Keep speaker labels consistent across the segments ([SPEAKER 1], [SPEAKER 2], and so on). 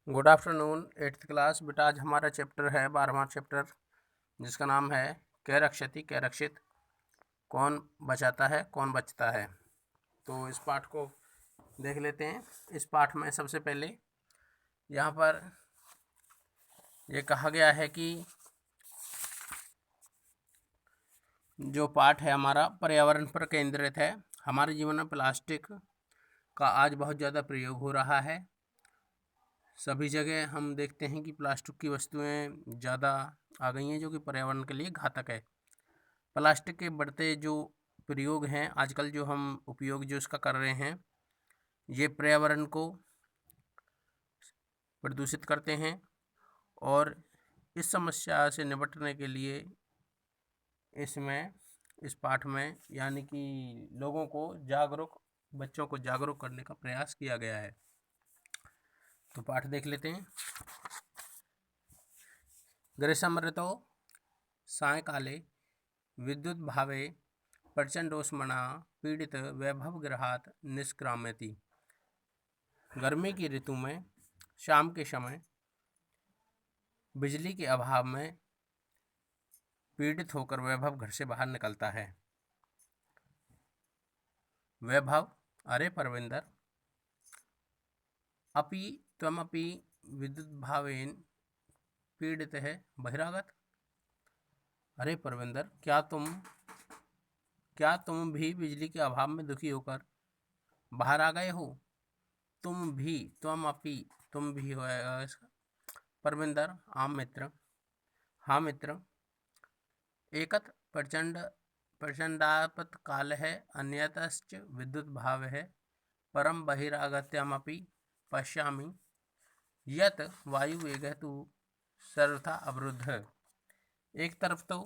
[SPEAKER 1] Good afternoon 8th class. बेटा आज हमारा चैप्टर है 12वां चैप्टर, जिसका नाम है कै रक्षति कै रक्षित, कौन बचाता है कौन बचता है। तो इस पाठ को देख लेते हैं। इस पाठ में सबसे पहले यहाँ पर ये कहा गया है कि जो पाठ है हमारा पर्यावरण पर केंद्रित है। हमारे जीवन में प्लास्टिक का आज बहुत ज़्यादा प्रयोग हो रहा है। सभी जगह हम देखते हैं कि प्लास्टिक की वस्तुएं ज़्यादा आ गई हैं, जो कि पर्यावरण के लिए घातक है। प्लास्टिक के बढ़ते जो प्रयोग हैं आजकल, जो हम उपयोग जो इसका कर रहे हैं, ये पर्यावरण को प्रदूषित करते हैं। और इस समस्या से निपटने के लिए इस पाठ में यानी कि लोगों को बच्चों को जागरूक करने का प्रयास किया गया है। तो पाठ देख लेते हैं। ग्रीष्म ऋतौ सायंकाले विद्युद्भावे प्रचंडोष्मणा पीड़ित वैभवगृहात् निष्क्राम्यति। गर्मी की ऋतु में शाम के समय बिजली के अभाव में पीड़ित होकर वैभव घर से बाहर निकलता है। वैभव: अरे परविंदर, अपि त्वमपि विद्युद्भावेन पीड़ित है बहिरागत। अरे परविंदर, क्या तुम भी बिजली के अभाव में दुखी होकर बाहर आ गए हो? तुम भी होएगा इसका। परविंदर: आम मित्र, हाँ मित्र। एकत प्रचंडापत्कालः अन्यतश्च विद्युद्भावः परम बहिरागत्यमपि पश्यामि यत् वायुवेगः तु सर्वथा अवरुद्धः। एक तरफ तो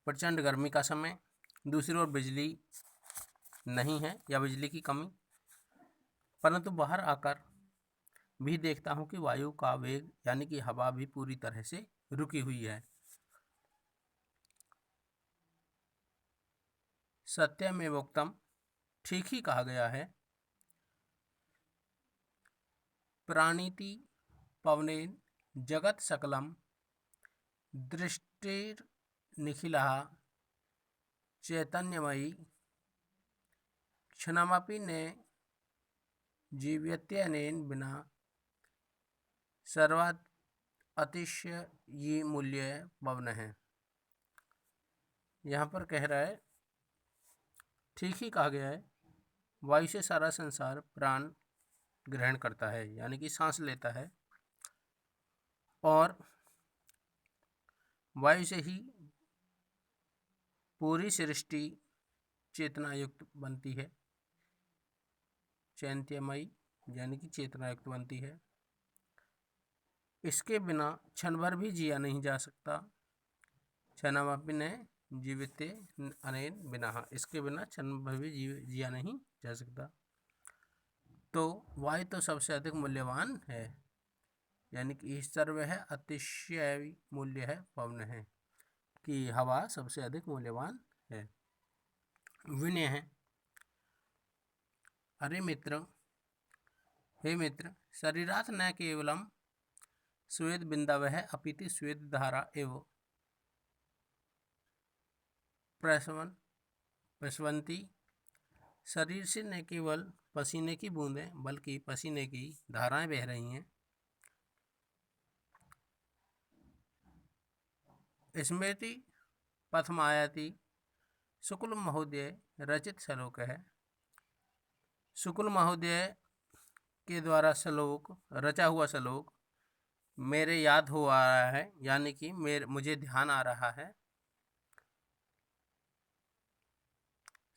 [SPEAKER 1] प्रचंड गर्मी का समय, दूसरी ओर बिजली नहीं है या बिजली की कमी, परंतु बाहर आकर भी देखता हूँ कि वायु का वेग यानी कि हवा भी पूरी तरह से रुकी हुई है। सत्यमेवोक्तम, ठीक ही कहा गया है। प्राणीति पवनेन जगत सकलम दृष्टिर्निखिलः चैतन्यमयी क्षणमपि न जीव्यत्यनेन बिना सर्वात् अतिशयी मूल्य पवन है। यहाँ पर कह रहा है, ठीक ही कहा गया है, वायु से सारा संसार प्राण ग्रहण करता है यानी कि सांस लेता है, और वायु से ही पूरी सृष्टि चेतना युक्त बनती है। चैतन्यमयी यानी कि चेतना युक्त बनती है। इसके बिना क्षण भर भी जिया नहीं जा सकता। क्षणमपि न जीविते अनेन बिना, इसके बिना क्षण भर भी जिया नहीं जा सकता। तो वायु तो सबसे अधिक मूल्यवान है, यानी कि सर्व है अतिशय मूल्य है पवन है, कि हवा सबसे अधिक मूल्यवान है। विनय है। अरे मित्र, हे मित्र, शरीरात् न केवलम स्वेद बिंदवः अपितु स्वेद धारा एव प्रस्रवन्ति। शरीर से न केवल पसीने की बूंदें बल्कि पसीने की धाराएं बह रही हैं। स्मृति पथमायाति शुक्ल महोदय रचित श्लोक है। शुक्ल महोदय के द्वारा रचा हुआ श्लोक मेरे याद हो आ रहा है, यानी कि मुझे ध्यान आ रहा है।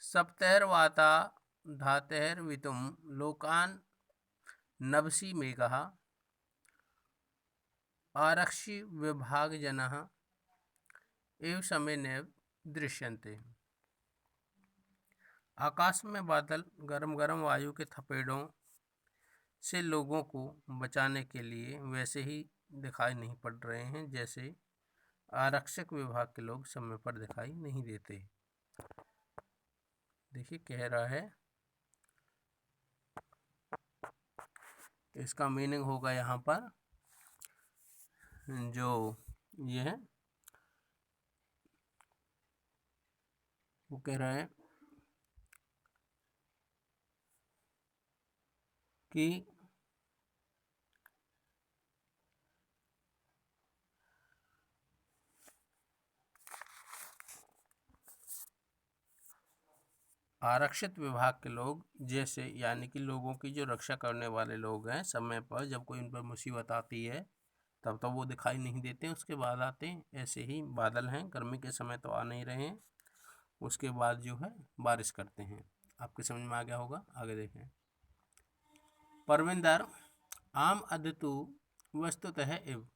[SPEAKER 1] सप्तैर्वाता धातैर्वितुं लोकान् नभसि मेघः आरक्षि विभागजनः एव समय नैव दृश्यन्ते। आकाश में बादल गरम गरम वायु के थपेड़ों से लोगों को बचाने के लिए वैसे ही दिखाई नहीं पड़ रहे हैं जैसे आरक्षक विभाग के लोग समय पर दिखाई नहीं देते। देखिए कह रहा है, इसका मीनिंग होगा यहाँ पर जो ये है वो कह रहे हैं कि आरक्षित विभाग के लोग जैसे यानी कि लोगों की जो रक्षा करने वाले लोग हैं, समय पर जब कोई उन पर मुसीबत आती है तब तो वो दिखाई नहीं देते, उसके बाद आते हैं। ऐसे ही बादल हैं, गर्मी के समय तो आ नहीं रहे हैं, उसके बाद जो है बारिश करते हैं। आपके समझ में आ गया होगा, आगे देखें। परविंदर आम अदितु वस्तुतः इव।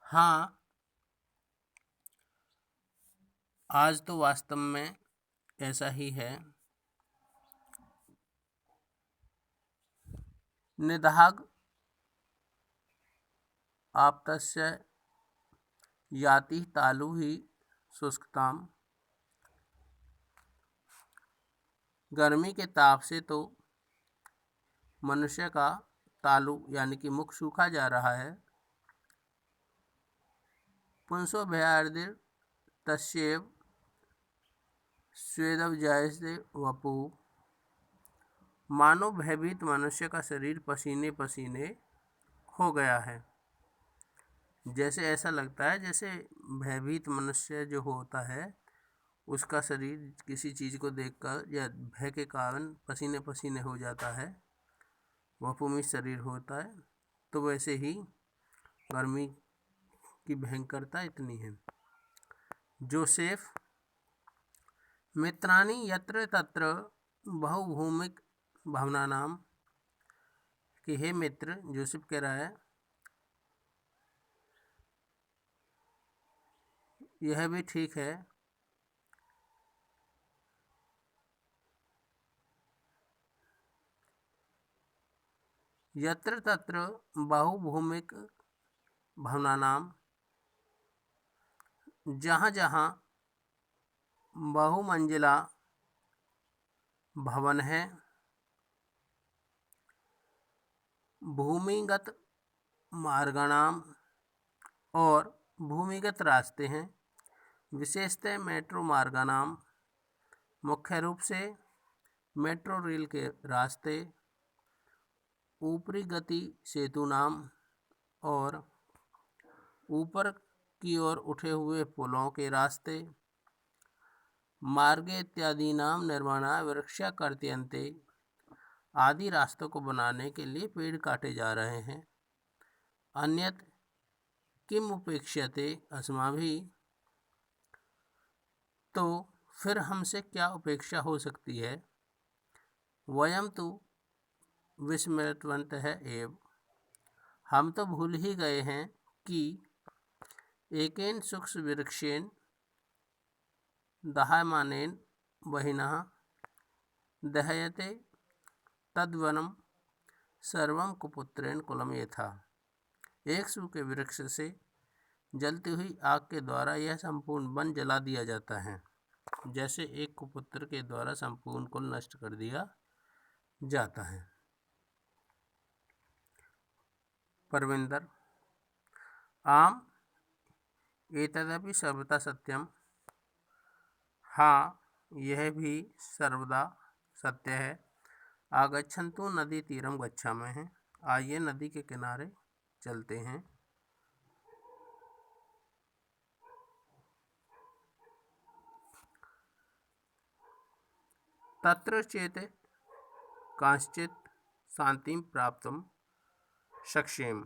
[SPEAKER 1] हाँ, आज तो वास्तव में ऐसा ही है। निदाघ आपतस्य याति तालु ही शुष्कताम। गर्मी के ताप से तो मनुष्य का तालु यानी कि मुख सूखा जा रहा है। पुंसो भयार्दिर तस्येव स्वेदव जायसे वपु। मानो भयभीत मनुष्य का शरीर पसीने पसीने हो गया है। जैसे ऐसा लगता है जैसे भयभीत मनुष्य जो होता है उसका शरीर किसी चीज़ को देखकर या भय के कारण पसीने पसीने हो जाता है, वपुमित शरीर होता है। तो वैसे ही गर्मी की भयंकरता इतनी है। जोसेफ मित्राणि यत्र तत्र बहुभूमिक भावनानाम। कि हे मित्र, जोसेफ कह रहा है यह भी ठीक है यत्र तत्र बहुभूमिक भावनानाम, जहाँ जहाँ बहुमंजिला भवन है, भूमिगत मार्गाणाम और भूमिगत रास्ते हैं, विशेषतः मेट्रो मार्गाणाम, मुख्य रूप से मेट्रो रेल के रास्ते, ऊपरी गति सेतु नाम और ऊपर की ओर उठे हुए पुलों के रास्ते, मार्गे इत्यादि नाम निर्माणा वृक्षा कर्तयन्ते, आदि रास्तों को बनाने के लिए पेड़ काटे जा रहे हैं। अन्यत किम उपेक्ष्यते अस्माभिः, तो फिर हमसे क्या उपेक्षा हो सकती है। वयम तो विस्मृतवन्तः एव, हम तो भूल ही गए हैं कि एकेन शुष्कवृक्षेण दह्यमानेन वह्निना दह्यते तद्वनं सर्वं कुपुत्रेण कुलं यथा। एक सूखे वृक्ष से जलती हुई आग के द्वारा यह संपूर्ण वन जला दिया जाता है, जैसे एक कुपुत्र के द्वारा संपूर्ण कुल नष्ट कर दिया जाता है। परविंदर आम एतदपि सर्वथा सत्यम। हाँ, यह भी सर्वदा सत्य है। आगच्छन्तु नदी तीरम गच्छामः, आइए नदी के किनारे चलते हैं। तत्र चेत कांश्चित शांतिं प्राप्तुं शक्ष्येम,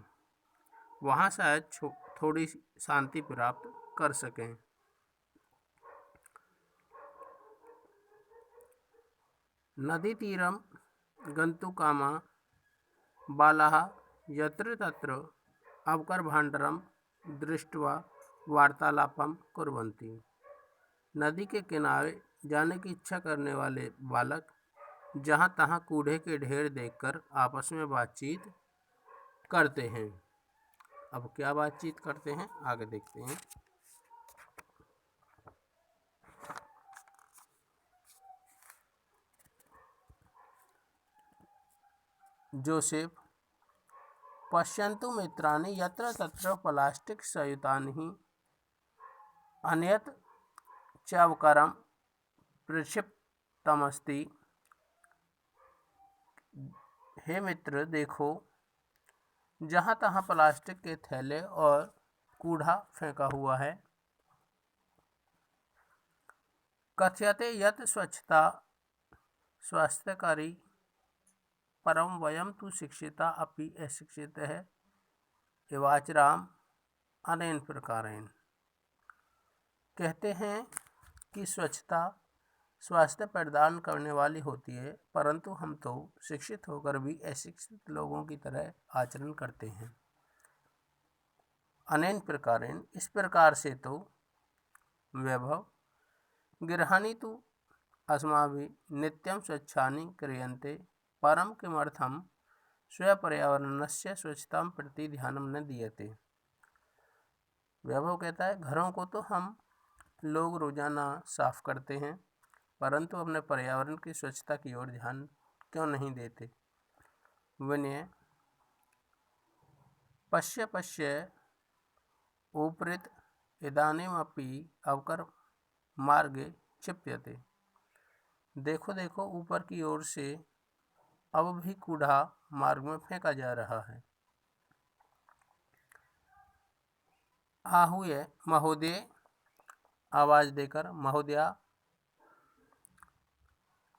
[SPEAKER 1] वहाँ शायद थोड़ी शांति प्राप्त कर सकें। नदी तीरम गन्तुकामा बालाः यत्र तत्र अवकरभाण्डरं दृष्ट्वा वार्तालापं कुर्वन्ति। नदी के किनारे जाने की इच्छा करने वाले बालक जहाँ तहाँ कूड़े के ढेर देखकर आपस में बातचीत करते हैं। अब क्या बातचीत करते हैं, आगे देखते हैं। जोसेफ पश्यन्तु मित्राणि यत्र तत्र प्लास्टिक संयुतानि अन्यत् चावकरं प्रक्षिप्तमस्ति। हे मित्र, देखो, जहाँ तहाँ प्लास्टिक के थैले और कूड़ा फेंका हुआ है। कथ्यते यत् स्वच्छता स्वास्थ्यकारी, परं वयं तु शिक्षिता अपि अशिक्षितः एवाचराम अनेन प्रकारेण। कहते हैं कि स्वच्छता स्वास्थ्य प्रदान करने वाली होती है, परंतु हम तो शिक्षित होकर भी अशिक्षित लोगों की तरह आचरण करते हैं। अनेन प्रकारेण, इस प्रकार से तो वैभव गृहाणि तु अस्माभिः नित्यं स्वच्छानि क्रियन्ते, परं किमर्थं स्वपर्यावरणस्य स्वच्छतां प्रति ध्यानं न दीयते। वैभव कहता है, घरों को तो हम लोग रोजाना साफ करते हैं, परंतु अपने पर्यावरण की स्वच्छता की ओर ध्यान क्यों नहीं देते। विनय पश्य पश्य उपरित इदानीमपि अवकर मार्गे क्षिप्यते। देखो देखो, ऊपर की ओर से अब भी कूड़ा मार्ग में फेंका जा रहा है। आहूय महोदय, आवाज देकर, महोदया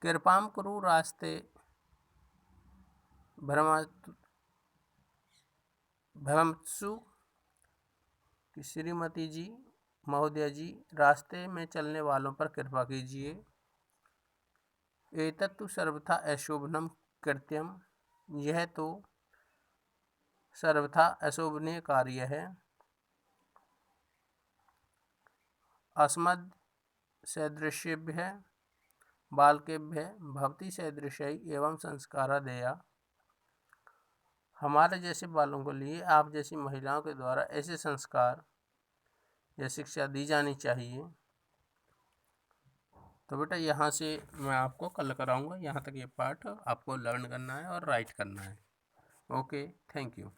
[SPEAKER 1] कृपां कुरु रास्ते भ्रमत्सु। कि श्रीमती जी, महोदया जी, रास्ते में चलने वालों पर कृपा कीजिए। एतत्तु सर्वथा अशोभनम कृत्यम, यह तो सर्वथा अशोभनीय कार्य है। अस्मद् सदृशेभ्यः बालकेभ्यः भवती सदृशै एवं संस्कारादेया। हमारे जैसे बालों को लिए आप जैसी महिलाओं के द्वारा ऐसे संस्कार या शिक्षा दी जानी चाहिए। तो बेटा, यहाँ से मैं आपको कल कराऊंगा। यहाँ तक ये पाठ आपको लर्न करना है और राइट करना है। Okay, thank you.